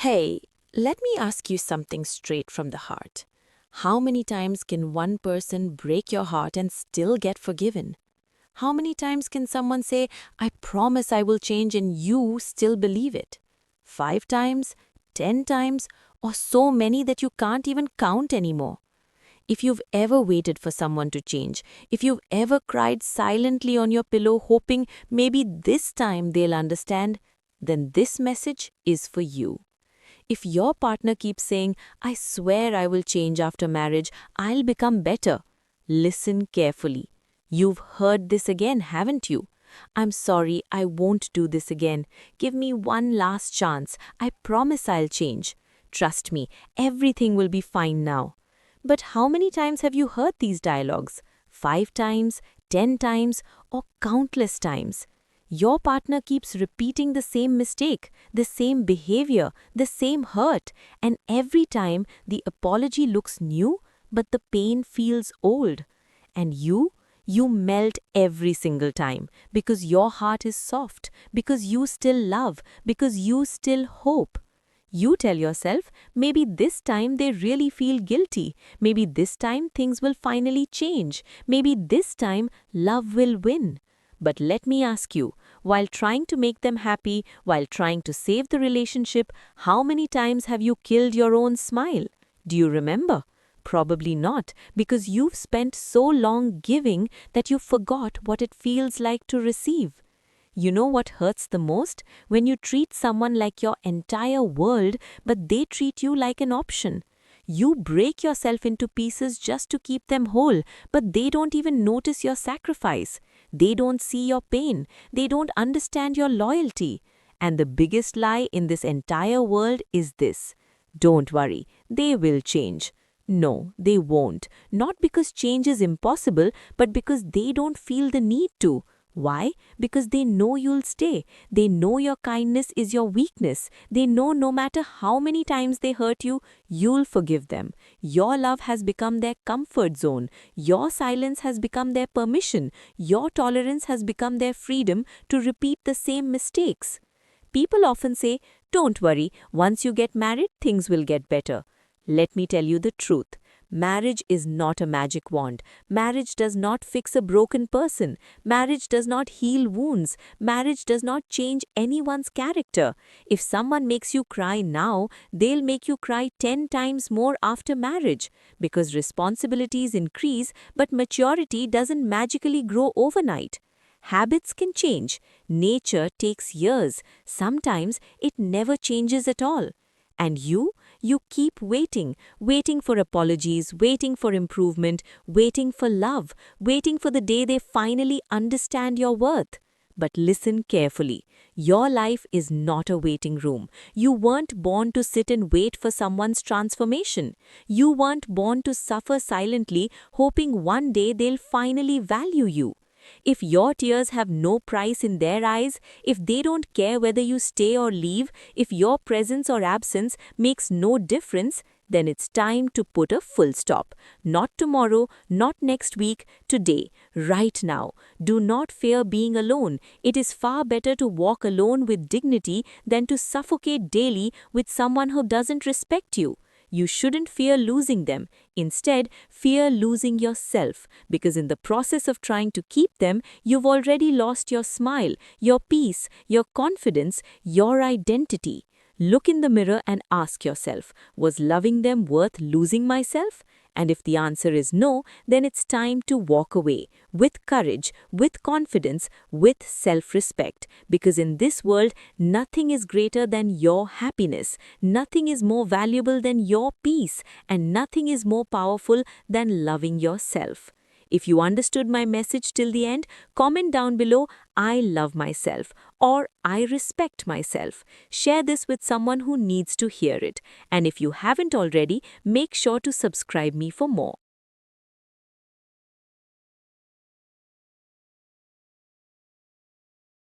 Hey, let me ask you something straight from the heart. How many times can one person break your heart and still get forgiven? How many times can someone say, I promise I will change, and you still believe it? 5 times? 10 times? Or so many that you can't even count anymore? If you've ever waited for someone to change, if you've ever cried silently on your pillow hoping maybe this time they'll understand, then this message is for you. If your partner keeps saying, I swear I will change after marriage, I'll become better, listen carefully. You've heard this again, haven't you? I'm sorry, I won't do this again. Give me one last chance. I promise I'll change. Trust me, everything will be fine now. But how many times have you heard these dialogues? 5 times, 10 times, or countless times? Your partner keeps repeating the same mistake, the same behavior, the same hurt, and every time the apology looks new, but the pain feels old. And you melt every single time because your heart is soft, because you still love, because you still hope. You tell yourself, maybe this time they really feel guilty. Maybe this time things will finally change. Maybe this time love will win. But let me ask you, while trying to make them happy, while trying to save the relationship, how many times have you killed your own smile? Do you remember? Probably not, because you've spent so long giving that you forgot what it feels like to receive. You know what hurts the most? When you treat someone like your entire world, but they treat you like an option. You break yourself into pieces just to keep them whole, but they don't even notice your sacrifice. They don't see your pain. They don't understand your loyalty. And the biggest lie in this entire world is this: don't worry, they will change. No, they won't. Not because change is impossible, but because they don't feel the need to. Why? Because they know you'll stay. They know your kindness is your weakness. They know no matter how many times they hurt you, you'll forgive them. Your love has become their comfort zone. Your silence has become their permission. Your tolerance has become their freedom to repeat the same mistakes. People often say, don't worry, once you get married, things will get better. Let me tell you the truth. Marriage is not a magic wand. Marriage does not fix a broken person. Marriage does not heal wounds. Marriage does not change anyone's character. If someone makes you cry now, they'll make you cry 10 times more after marriage. Because responsibilities increase, but maturity doesn't magically grow overnight. Habits can change. Nature takes years. Sometimes it never changes at all. And you keep waiting, waiting for apologies, waiting for improvement, waiting for love, waiting for the day they finally understand your worth. But listen carefully. Your life is not a waiting room. You weren't born to sit and wait for someone's transformation. You weren't born to suffer silently, hoping one day they'll finally value you. If your tears have no price in their eyes, if they don't care whether you stay or leave, if your presence or absence makes no difference, then it's time to put a full stop. Not tomorrow, not next week, today, right now. Do not fear being alone. It is far better to walk alone with dignity than to suffocate daily with someone who doesn't respect you. You shouldn't fear losing them. Instead, fear losing yourself, because in the process of trying to keep them, you've already lost your smile, your peace, your confidence, your identity. Look in the mirror and ask yourself, was loving them worth losing myself? And if the answer is no, then it's time to walk away with courage, with confidence, with self-respect. Because in this world, nothing is greater than your happiness, nothing is more valuable than your peace, and nothing is more powerful than loving yourself. If you understood my message till the end, comment down below, I love myself or I respect myself. Share this with someone who needs to hear it. And if you haven't already, make sure to subscribe me for more.